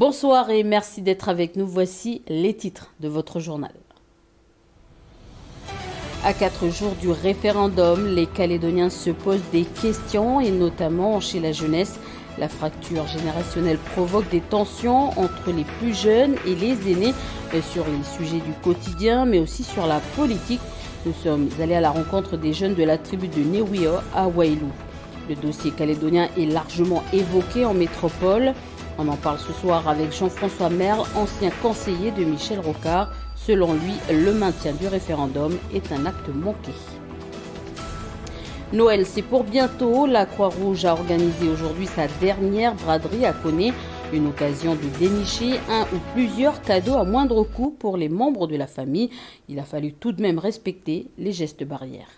Bonsoir et merci d'être avec nous. Voici les titres de votre journal. À 4 jours du référendum, les Calédoniens se posent des questions et notamment chez la jeunesse. La fracture générationnelle provoque des tensions entre les plus jeunes et les aînés sur les sujets du quotidien mais aussi sur la politique. Nous sommes allés à la rencontre des jeunes de la tribu de Newio à Wailou. Le dossier calédonien est largement évoqué en métropole. On en parle ce soir avec Jean-François Merle, ancien conseiller de Michel Rocard. Selon lui, le maintien du référendum est un acte manqué. Noël, c'est pour bientôt. La Croix-Rouge a organisé aujourd'hui sa dernière braderie à Koné. Une occasion de dénicher un ou plusieurs cadeaux à moindre coût pour les membres de la famille. Il a fallu tout de même respecter les gestes barrières.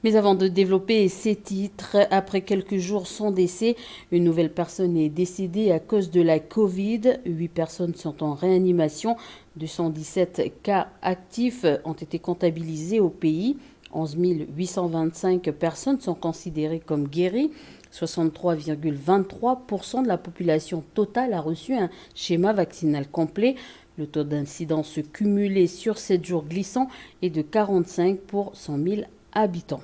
Mais avant de développer ces titres, après quelques jours sans décès, une nouvelle personne est décédée à cause de la Covid. 8 personnes sont en réanimation. 217 cas actifs ont été comptabilisés au pays. 11 825 personnes sont considérées comme guéries. 63,23% de la population totale a reçu un schéma vaccinal complet. Le taux d'incidence cumulé sur 7 jours glissants est de 45 pour 100 000 habitants.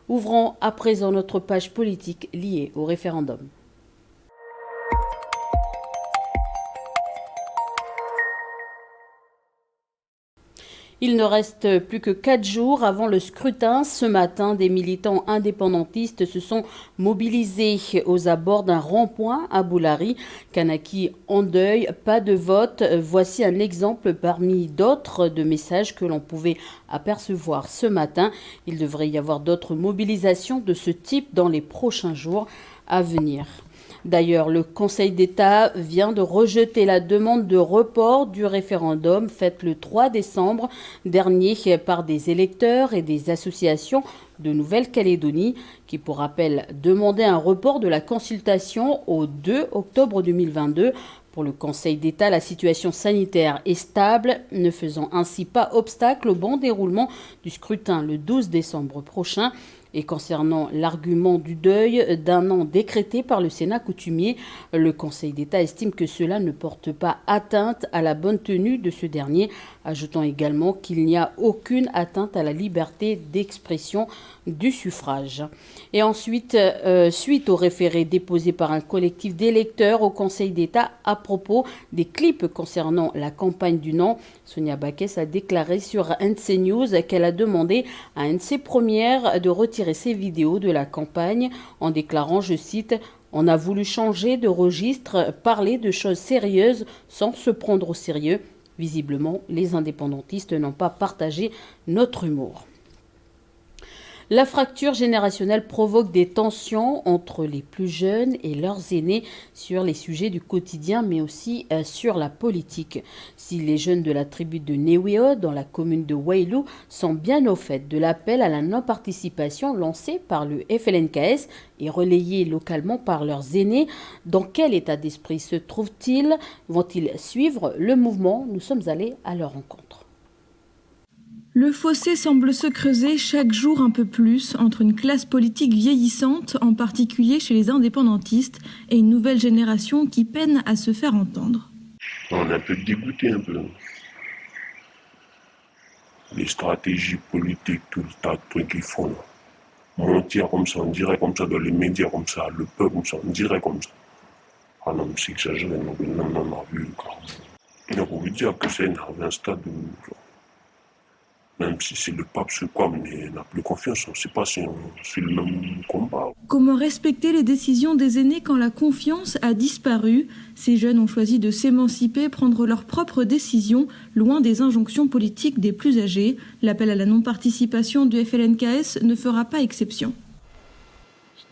Ouvrons à présent notre page politique liée au référendum. Il ne reste plus que 4 jours avant le scrutin. Ce matin, des militants indépendantistes se sont mobilisés aux abords d'un rond-point à Boulari. Kanaki en deuil, pas de vote. Voici un exemple parmi d'autres de messages que l'on pouvait apercevoir ce matin. Il devrait y avoir d'autres mobilisations de ce type dans les prochains jours à venir. D'ailleurs, le Conseil d'État vient de rejeter la demande de report du référendum faite le 3 décembre dernier par des électeurs et des associations de Nouvelle-Calédonie qui, pour rappel, demandaient un report de la consultation au 2 octobre 2022. Pour le Conseil d'État, la situation sanitaire est stable, ne faisant ainsi pas obstacle au bon déroulement du scrutin le 12 décembre prochain. Et concernant l'argument du deuil d'un an décrété par le Sénat coutumier, le Conseil d'État estime que cela ne porte pas atteinte à la bonne tenue de ce dernier, ajoutant également qu'il n'y a aucune atteinte à la liberté d'expression du suffrage. Et ensuite, suite au référé déposé par un collectif d'électeurs au Conseil d'État à propos des clips concernant la campagne du non, Sonia Baquès a déclaré sur NC News qu'elle a demandé à NC Première de retirer ses vidéos de la campagne en déclarant, je cite, « On a voulu changer de registre, parler de choses sérieuses sans se prendre au sérieux. Visiblement, les indépendantistes n'ont pas partagé notre humour. » La fracture générationnelle provoque des tensions entre les plus jeunes et leurs aînés sur les sujets du quotidien, mais aussi sur la politique. Si les jeunes de la tribu de Newio, dans la commune de Wailou, sont bien au fait de l'appel à la non-participation lancé par le FLNKS et relayé localement par leurs aînés, dans quel état d'esprit se trouvent-ils? Vont-ils suivre le mouvement? Nous sommes allés à leur rencontre. Le fossé semble se creuser chaque jour un peu plus entre une classe politique vieillissante, en particulier chez les indépendantistes, et une nouvelle génération qui peine à se faire entendre. On est un peu dégoûté un peu. Les stratégies politiques, tout le tas de trucs qu'ils font. Mentir comme ça, on dirait comme ça dans les médias comme ça, le peuple comme ça, on dirait comme ça. Ah non, mais c'est exagéré, non, on a vu carrément. Donc on veut dire que c'est un stade où... Même si c'est le pape, c'est quoi, mais on n'a plus confiance, on ne sait pas si c'est le même combat. Comment respecter les décisions des aînés quand la confiance a disparu? Ces jeunes ont choisi de s'émanciper, prendre leurs propres décisions, loin des injonctions politiques des plus âgés. L'appel à la non-participation du FLNKS ne fera pas exception.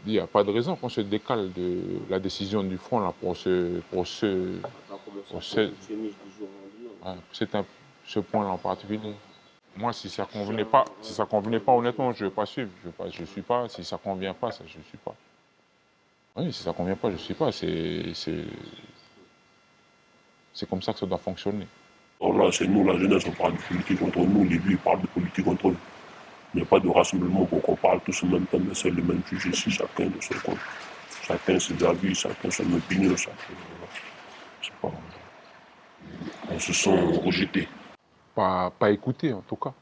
Il n'y a pas de raison qu'on se décale de la décision du Front là, pour ce point-là en particulier. Moi, si ça convenait pas, honnêtement, je ne vais pas suivre. Je suis pas. Si ça convient pas, ça, je suis pas. Oui, si ça convient pas, je suis pas. C'est comme ça que ça doit fonctionner. Alors là, c'est nous, la jeunesse, on parle de politique entre nous. Les vieux, ils parlent de politique entre eux. Il n'y a pas de rassemblement pour qu'on parle tous en même temps, mais c'est le même sujet ici, chacun de son côté. Chacun ses avis, chacun son opinion. On se sent rejeté. Pas écouté en tout cas,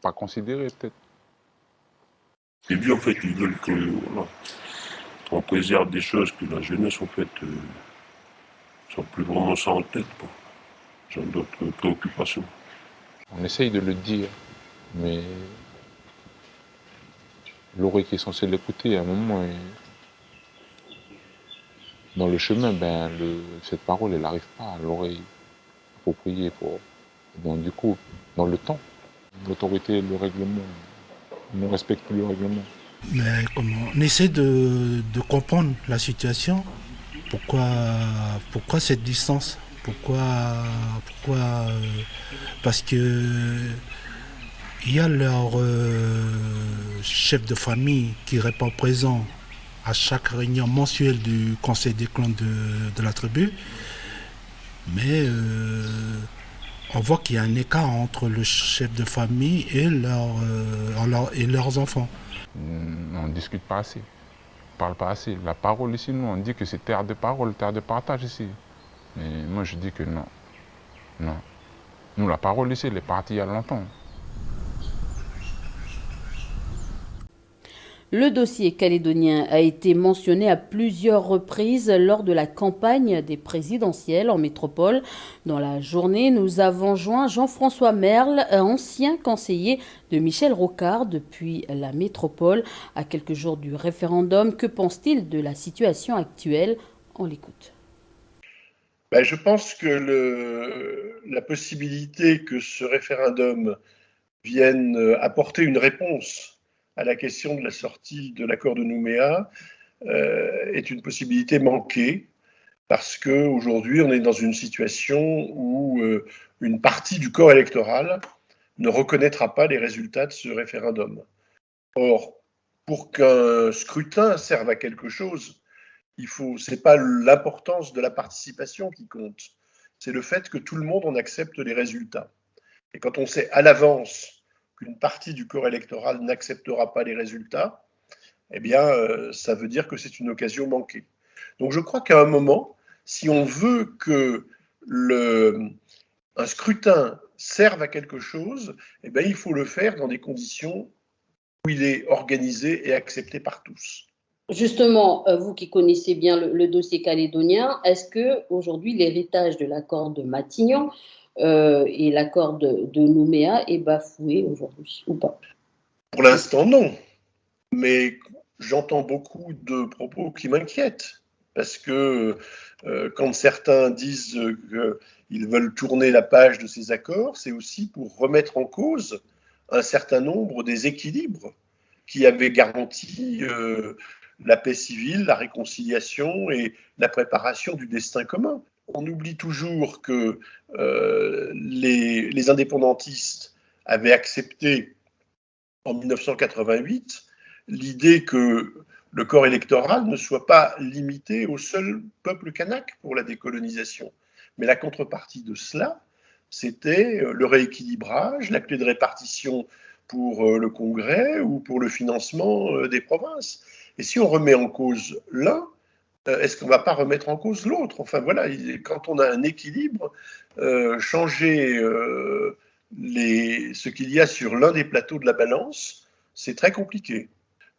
pas considéré peut-être. Et puis en fait, ils veulent que voilà, on préserve des choses que la jeunesse en fait n'a plus vraiment ça en tête. Ils ont d'autres préoccupations. On essaye de le dire, mais l'oreille qui est censée l'écouter, à un moment, dans le chemin, cette parole, elle n'arrive pas à l'oreille appropriée. Donc du coup, dans le temps, l'autorité, le règlement, on ne respecte plus le règlement. Mais on essaie de comprendre la situation. Pourquoi cette distance? Parce que il y a leur chef de famille qui répond présent à chaque réunion mensuelle du conseil des clans de la tribu. Mais on voit qu'il y a un écart entre le chef de famille et leurs enfants. On ne discute pas assez, on ne parle pas assez. La parole ici, nous, on dit que c'est terre de parole, terre de partage ici. Mais moi, je dis que non. Non. Nous, la parole ici, elle est partie il y a longtemps. Le dossier calédonien a été mentionné à plusieurs reprises lors de la campagne des présidentielles en métropole. Dans la journée, nous avons joint Jean-François Merle, ancien conseiller de Michel Rocard depuis la métropole. À quelques jours du référendum, que pense-t-il de la situation actuelle? On l'écoute. Je pense que la possibilité que ce référendum vienne apporter une réponse à la question de la sortie de l'accord de Nouméa est une possibilité manquée parce qu'aujourd'hui, on est dans une situation où une partie du corps électoral ne reconnaîtra pas les résultats de ce référendum. Or, pour qu'un scrutin serve à quelque chose, c'est pas l'importance de la participation qui compte, c'est le fait que tout le monde en accepte les résultats. Et quand on sait à l'avance qu'une partie du corps électoral n'acceptera pas les résultats, eh bien, ça veut dire que c'est une occasion manquée. Donc je crois qu'à un moment, si on veut que un scrutin serve à quelque chose, eh bien, il faut le faire dans des conditions où il est organisé et accepté par tous. Justement, vous qui connaissez bien le dossier calédonien, est-ce que aujourd'hui l'héritage de l'accord de Matignon et l'accord de Nouméa est bafoué aujourd'hui ou pas? Pour l'instant, non. Mais j'entends beaucoup de propos qui m'inquiètent. Parce que quand certains disent qu'ils veulent tourner la page de ces accords, c'est aussi pour remettre en cause un certain nombre des équilibres qui avaient garanti la paix civile, la réconciliation et la préparation du destin commun. On oublie toujours que les indépendantistes avaient accepté en 1988 l'idée que le corps électoral ne soit pas limité au seul peuple kanak pour la décolonisation. Mais la contrepartie de cela, c'était le rééquilibrage, la clé de répartition pour le Congrès ou pour le financement des provinces. Et si on remet en cause l'un, est-ce qu'on ne va pas remettre en cause l'autre? Enfin voilà, quand on a un équilibre, changer ce qu'il y a sur l'un des plateaux de la balance, c'est très compliqué.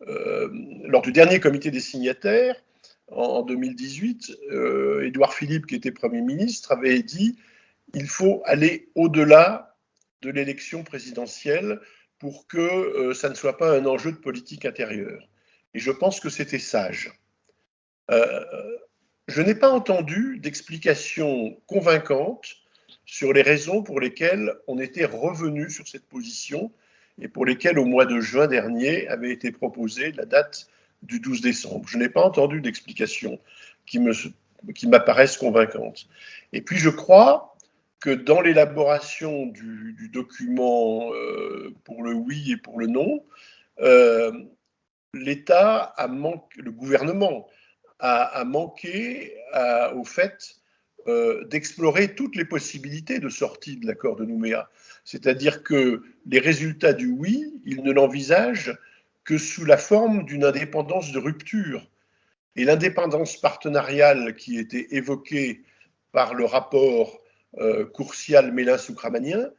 Lors du dernier comité des signataires, en 2018, Édouard Philippe, qui était Premier ministre, avait dit qu'il faut aller au-delà de l'élection présidentielle pour que ça ne soit pas un enjeu de politique intérieure. Et je pense que c'était sage. Je n'ai pas entendu d'explication convaincante sur les raisons pour lesquelles on était revenu sur cette position et pour lesquelles, au mois de juin dernier, avait été proposée la date du 12 décembre. Je n'ai pas entendu d'explication qui m'apparaissent convaincantes. Et puis, je crois que dans l'élaboration du document pour le oui et pour le non, l'État le gouvernement a manqué au fait d'explorer toutes les possibilités de sortie de l'accord de Nouméa. C'est-à-dire que les résultats du oui, il ne l'envisage que sous la forme d'une indépendance de rupture. Et l'indépendance partenariale qui était évoquée par le rapport Courcial, Mélin, Soukramanien,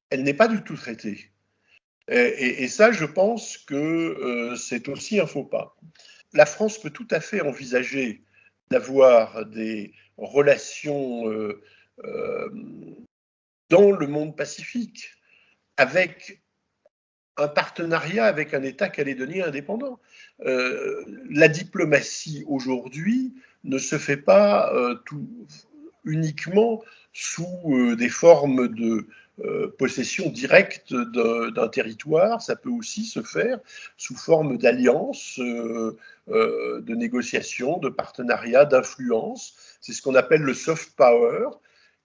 elle n'est pas du tout traitée. Et ça, je pense que c'est aussi un faux pas. La France peut tout à fait envisager d'avoir des relations dans le monde pacifique avec un partenariat avec un État calédonien indépendant. La diplomatie aujourd'hui ne se fait pas uniquement sous des formes de possession directe d'un territoire, ça peut aussi se faire sous forme d'alliances, de négociations, de partenariats, d'influence. C'est ce qu'on appelle le soft power.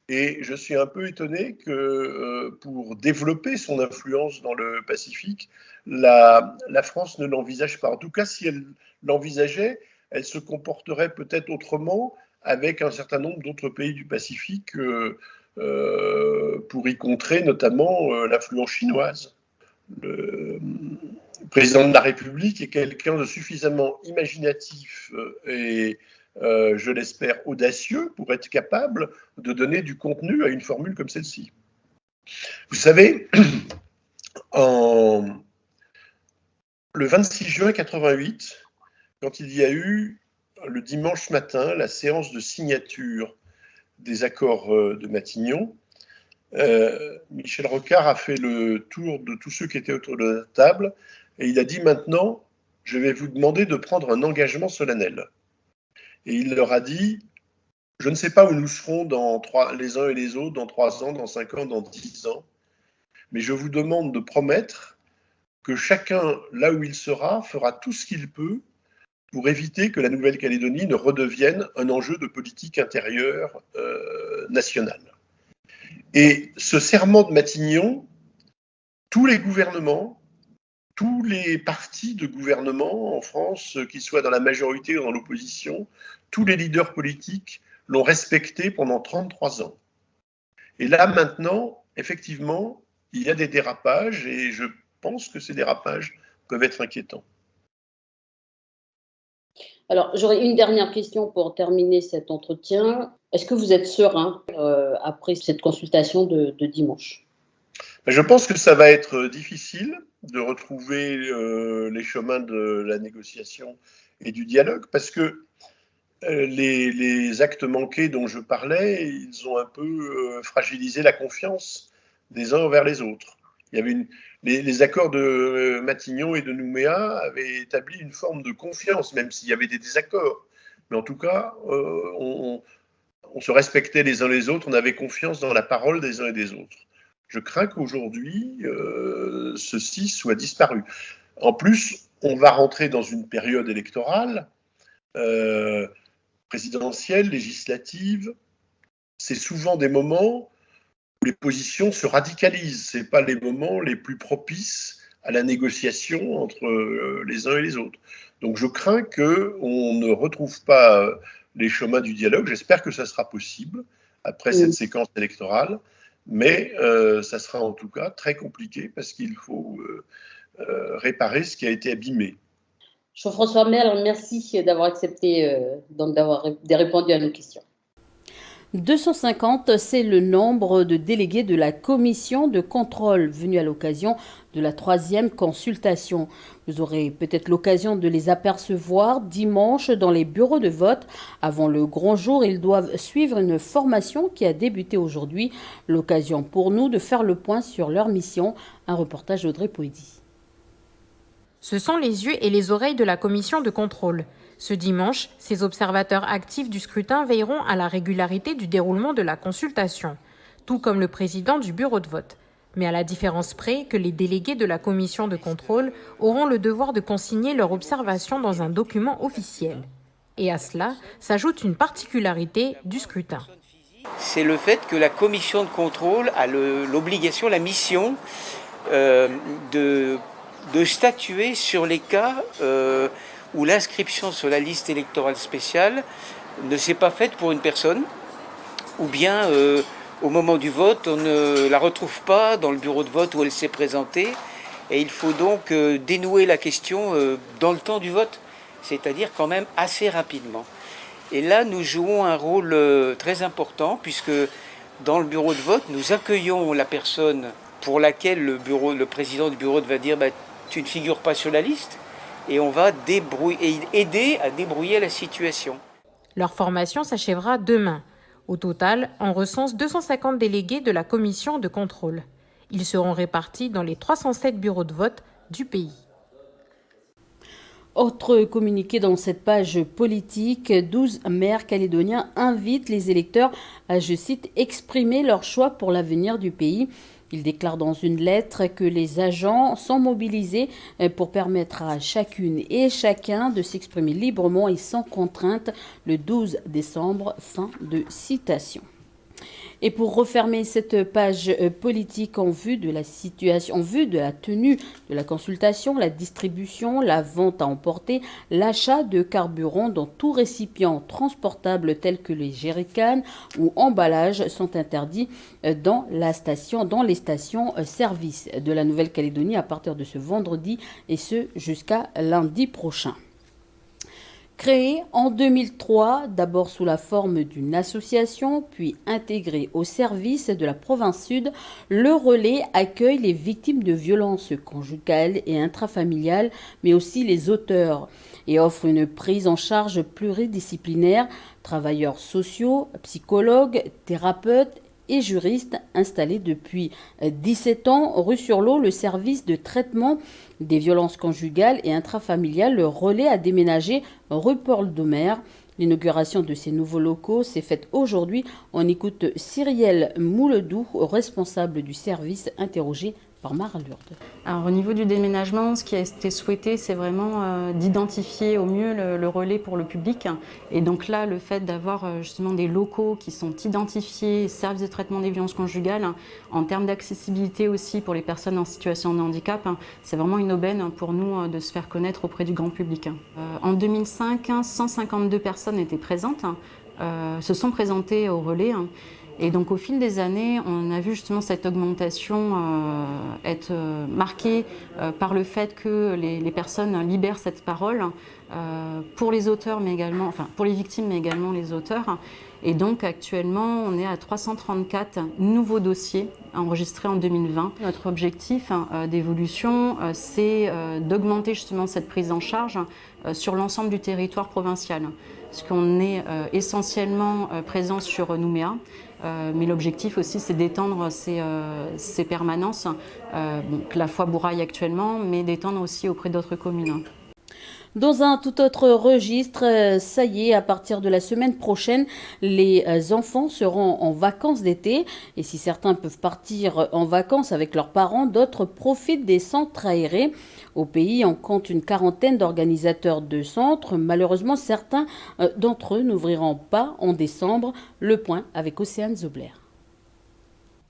Et je suis un peu étonné que pour développer son influence dans le Pacifique, la France ne l'envisage pas. En tout cas, si elle l'envisageait, elle se comporterait peut-être autrement avec un certain nombre d'autres pays du Pacifique pour y contrer notamment l'influence chinoise. Le président de la République est quelqu'un de suffisamment imaginatif et je l'espère, audacieux pour être capable de donner du contenu à une formule comme celle-ci. Vous savez, le 26 juin 88, quand il y a eu le dimanche matin la séance de signature des accords de Matignon, Michel Rocard a fait le tour de tous ceux qui étaient autour de la table et il a dit maintenant, je vais vous demander de prendre un engagement solennel. Et il leur a dit, je ne sais pas où nous serons les uns et les autres dans 3 ans, dans 5 ans, dans 10 ans, mais je vous demande de promettre que chacun, là où il sera, fera tout ce qu'il peut pour éviter que la Nouvelle-Calédonie ne redevienne un enjeu de politique intérieure nationale. Et ce serment de Matignon, tous les gouvernements, tous les partis de gouvernement en France, qu'ils soient dans la majorité ou dans l'opposition, tous les leaders politiques l'ont respecté pendant 33 ans. Et là, maintenant, effectivement, il y a des dérapages et je pense que ces dérapages peuvent être inquiétants. Alors, j'aurais une dernière question pour terminer cet entretien. Est-ce que vous êtes serein après cette consultation de dimanche ? Je pense que ça va être difficile de retrouver les chemins de la négociation et du dialogue parce que les actes manqués dont je parlais, ils ont un peu fragilisé la confiance des uns envers les autres. Il y avait les accords de Matignon et de Nouméa avaient établi une forme de confiance, même s'il y avait des désaccords. Mais en tout cas, on se respectait les uns les autres, on avait confiance dans la parole des uns et des autres. Je crains qu'aujourd'hui, ceci soit disparu. En plus, on va rentrer dans une période électorale, présidentielle, législative. C'est souvent des moments où les positions se radicalisent. Ce n'est pas les moments les plus propices à la négociation entre les uns et les autres. Donc je crains qu'on ne retrouve pas les chemins du dialogue. J'espère que ça sera possible après cette séquence électorale. Mais ça sera en tout cas très compliqué parce qu'il faut réparer ce qui a été abîmé. Jean-François Merle, merci d'avoir accepté d'avoir répondu à nos questions. 250, c'est le nombre de délégués de la commission de contrôle venus à l'occasion de la 3e consultation. Vous aurez peut-être l'occasion de les apercevoir dimanche dans les bureaux de vote. Avant le grand jour, ils doivent suivre une formation qui a débuté aujourd'hui. L'occasion pour nous de faire le point sur leur mission. Un reportage d'Audrey Poëdy. Ce sont les yeux et les oreilles de la commission de contrôle. Ce dimanche, ces observateurs actifs du scrutin veilleront à la régularité du déroulement de la consultation, tout comme le président du bureau de vote. Mais à la différence près que les délégués de la commission de contrôle auront le devoir de consigner leur observation dans un document officiel. Et à cela s'ajoute une particularité du scrutin. C'est le fait que la commission de contrôle a l'obligation, la mission de statuer sur les cas où l'inscription sur la liste électorale spéciale ne s'est pas faite pour une personne, ou bien au moment du vote, on ne la retrouve pas dans le bureau de vote où elle s'est présentée, et il faut donc dénouer la question dans le temps du vote, c'est-à-dire quand même assez rapidement. Et là, nous jouons un rôle très important, puisque dans le bureau de vote, nous accueillons la personne pour laquelle le président du bureau va dire tu ne figures pas sur la liste, et on va aider à débrouiller la situation. Leur formation s'achèvera demain. Au total, on recense 250 délégués de la commission de contrôle. Ils seront répartis dans les 307 bureaux de vote du pays. Autre communiqué dans cette page politique, 12 maires calédoniens invitent les électeurs à, je cite, exprimer leur choix pour l'avenir du pays. Ils déclarent dans une lettre que les agents sont mobilisés pour permettre à chacune et chacun de s'exprimer librement et sans contrainte le 12 décembre. Fin de citation. Et pour refermer cette page politique en vue de la situation, en vue de la tenue de la consultation, la distribution, la vente à emporter, l'achat de carburant dans tout récipient transportable tel que les jerrycans ou emballages sont interdits dans les stations-service de la Nouvelle-Calédonie à partir de ce vendredi et ce jusqu'à lundi prochain. Créé en 2003, d'abord sous la forme d'une association, puis intégré au service de la province sud, le relais accueille les victimes de violences conjugales et intrafamiliales, mais aussi les auteurs, et offre une prise en charge pluridisciplinaire, travailleurs sociaux, psychologues, thérapeutes et juristes installés depuis 17 ans rue sur l'Eau. Le service de traitement des violences conjugales et intrafamiliales, le relais a déménagé rue Paul-Doumer. L'inauguration de ces nouveaux locaux s'est faite aujourd'hui. On écoute Cyrielle Mouledou, responsable du service, interrogée par Mara Lourde. Alors, au niveau du déménagement, ce qui a été souhaité, c'est vraiment d'identifier au mieux le relais pour le public. Et donc là, le fait d'avoir justement des locaux qui sont identifiés, services de traitement des violences conjugales, en termes d'accessibilité aussi pour les personnes en situation de handicap, c'est vraiment une aubaine pour nous de se faire connaître auprès du grand public. En 2005, 152 personnes étaient présentes, se sont présentées au relais. Et donc au fil des années, on a vu justement cette augmentation être marquée par le fait que les personnes libèrent cette parole pour les auteurs, mais également, enfin pour les victimes, mais également les auteurs. Et donc actuellement, on est à 334 nouveaux dossiers enregistrés en 2020. Notre objectif d'évolution, c'est d'augmenter justement cette prise en charge sur l'ensemble du territoire provincial. Parce qu'on est essentiellement présent sur Nouméa. Mais l'objectif aussi, c'est d'étendre ces permanences, la fois Bourail actuellement, mais d'étendre aussi auprès d'autres communes. Dans un tout autre registre, ça y est, à partir de la semaine prochaine, les enfants seront en vacances d'été. Et si certains peuvent partir en vacances avec leurs parents, d'autres profitent des centres aérés. Au pays, on compte une quarantaine d'organisateurs de centres. Malheureusement, certains d'entre eux n'ouvriront pas en décembre. Le point avec Océane Zobler.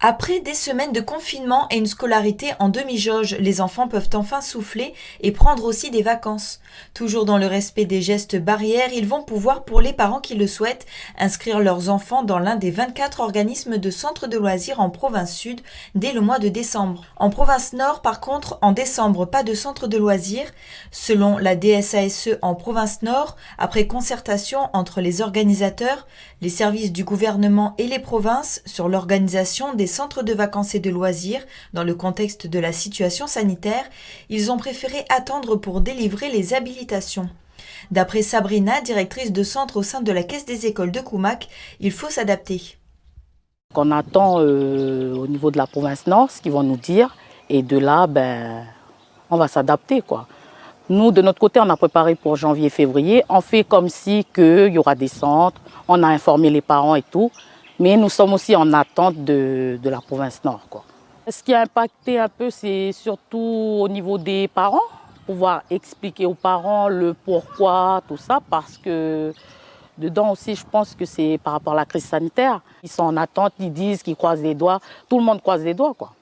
Après des semaines de confinement et une scolarité en demi-jauge, les enfants peuvent enfin souffler et prendre aussi des vacances. Toujours dans le respect des gestes barrières, ils vont pouvoir, pour les parents qui le souhaitent, inscrire leurs enfants dans l'un des 24 organismes de centres de loisirs en province sud dès le mois de décembre. En province nord, par contre, en décembre, pas de centre de loisirs. Selon la DSASE en province nord, après concertation entre les organisateurs, les services du gouvernement et les provinces sur l'organisation des centres de vacances et de loisirs dans le contexte de la situation sanitaire, ils ont préféré attendre pour délivrer les habilitations. D'après Sabrina, directrice de centre au sein de la Caisse des écoles de Koumak, il faut s'adapter. On attend au niveau de la province nord ce qu'ils vont nous dire et de là, on va s'adapter, quoi. Nous, de notre côté, on a préparé pour janvier-février. On fait comme si qu'il y aura des centres, on a informé les parents et tout. Mais nous sommes aussi en attente de la province nord, quoi. Ce qui a impacté un peu, c'est surtout au niveau des parents. Pouvoir expliquer aux parents le pourquoi, tout ça, parce que dedans aussi, je pense que c'est par rapport à la crise sanitaire. Ils sont en attente, ils disent qu'ils croisent les doigts. Tout le monde croise les doigts, quoi.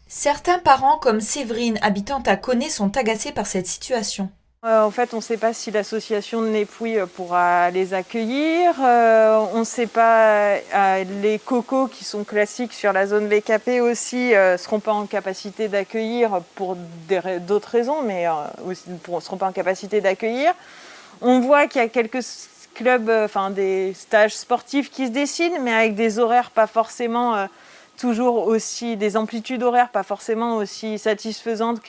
Certains parents, comme Séverine, habitante à Koné, sont agacés par cette situation. En fait, on ne sait pas si l'association de Népouille pourra les accueillir. On ne sait pas, les cocos qui sont classiques sur la zone VKP aussi ne seront pas en capacité d'accueillir pour d'autres raisons, mais ne seront pas en capacité d'accueillir. On voit qu'il y a quelques clubs, des stages sportifs qui se dessinent, mais avec des horaires pas forcément toujours aussi, des amplitudes horaires pas forcément aussi satisfaisantes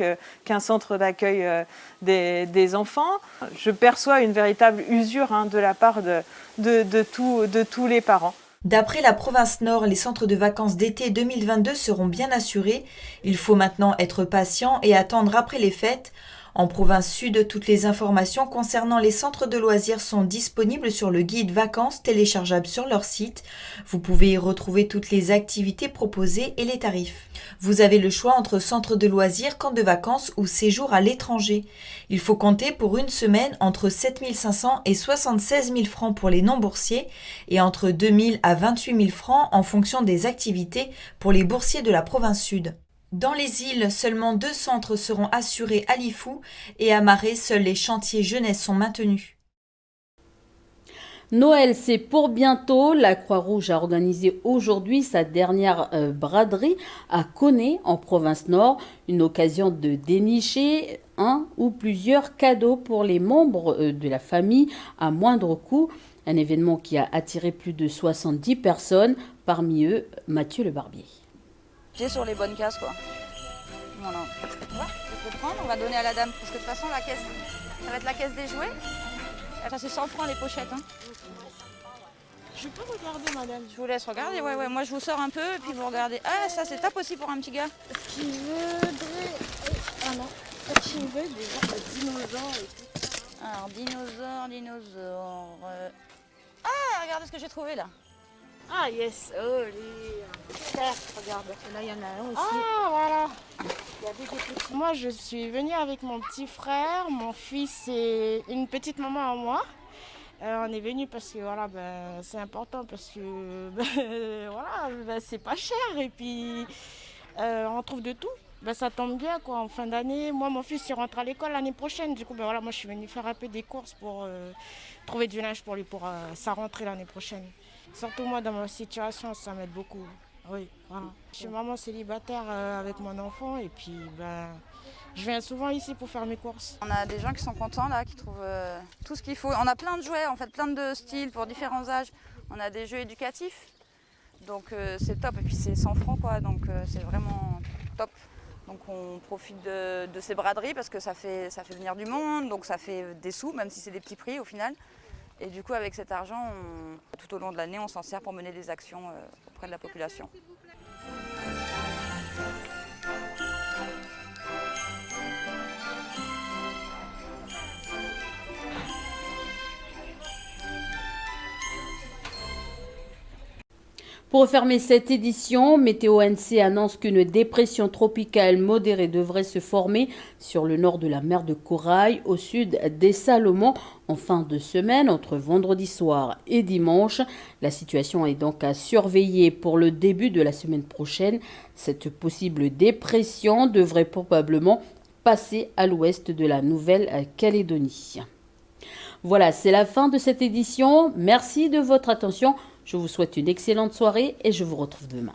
qu'un centre d'accueil des enfants. Je perçois une véritable usure de la part de tous les parents. D'après la province Nord, les centres de vacances d'été 2022 seront bien assurés. Il faut maintenant être patient et attendre après les fêtes. En province Sud, toutes les informations concernant les centres de loisirs sont disponibles sur le guide vacances téléchargeable sur leur site. Vous pouvez y retrouver toutes les activités proposées et les tarifs. Vous avez le choix entre centres de loisirs, camps de vacances ou séjours à l'étranger. Il faut compter pour une semaine entre 7 500 et 76 000 francs pour les non-boursiers et entre 2 000 à 28 000 francs en fonction des activités pour les boursiers de la province Sud. Dans les îles, seulement 2 centres seront assurés à Lifou et à Marais, seuls les chantiers jeunesse sont maintenus. Noël, c'est pour bientôt. La Croix-Rouge a organisé aujourd'hui sa dernière braderie à Koné, en province Nord. Une occasion de dénicher un ou plusieurs cadeaux pour les membres de la famille à moindre coût. Un événement qui a attiré plus de 70 personnes, parmi eux Mathieu Le Barbier. Sur les bonnes cases, quoi. Voilà. Ouais, je peux prendre, on va donner à la dame. Parce que de toute façon, la caisse, ça va être la caisse des jouets. Enfin, c'est 100 francs les pochettes. Hein. Je peux regarder, madame? Je vous laisse regarder, ouais. Moi, je vous sors un peu et puis vous regardez. Ah, ça, c'est top aussi pour un petit gars. Est-ce qu'il voudrait... Ah non. Est-ce qu'il veut des genres de dinosaures et tout? Alors, dinosaures... Ah, regardez ce que j'ai trouvé, là. Ah yes, oh les certes, regarde, là il y en a un aussi. Ah voilà. Il y a des petits. Moi je suis venue avec mon petit frère, mon fils et une petite maman à moi. On est venu parce que voilà, c'est important parce que voilà, c'est pas cher et puis on trouve de tout. Ça tombe bien quoi, en fin d'année. Moi mon fils il rentre à l'école l'année prochaine, du coup voilà, moi je suis venue faire un peu des courses pour trouver du linge pour lui pour sa rentrée l'année prochaine. Surtout moi, dans ma situation, ça m'aide beaucoup. Oui, voilà. Je suis maman célibataire avec mon enfant et puis je viens souvent ici pour faire mes courses. On a des gens qui sont contents là, qui trouvent tout ce qu'il faut. On a plein de jouets, en fait, plein de styles pour différents âges. On a des jeux éducatifs, donc c'est top. Et puis c'est 100 francs quoi, donc c'est vraiment top. Donc on profite de ces braderies parce que ça fait venir du monde, donc ça fait des sous, même si c'est des petits prix au final. Et du coup, avec cet argent, tout au long de l'année, on s'en sert pour mener des actions auprès de la population. Pour refermer cette édition, Météo NC annonce qu'une dépression tropicale modérée devrait se former sur le nord de la mer de Corail, au sud des Salomon, en fin de semaine, entre vendredi soir et dimanche. La situation est donc à surveiller pour le début de la semaine prochaine. Cette possible dépression devrait probablement passer à l'ouest de la Nouvelle-Calédonie. Voilà, c'est la fin de cette édition. Merci de votre attention. Je vous souhaite une excellente soirée et je vous retrouve demain.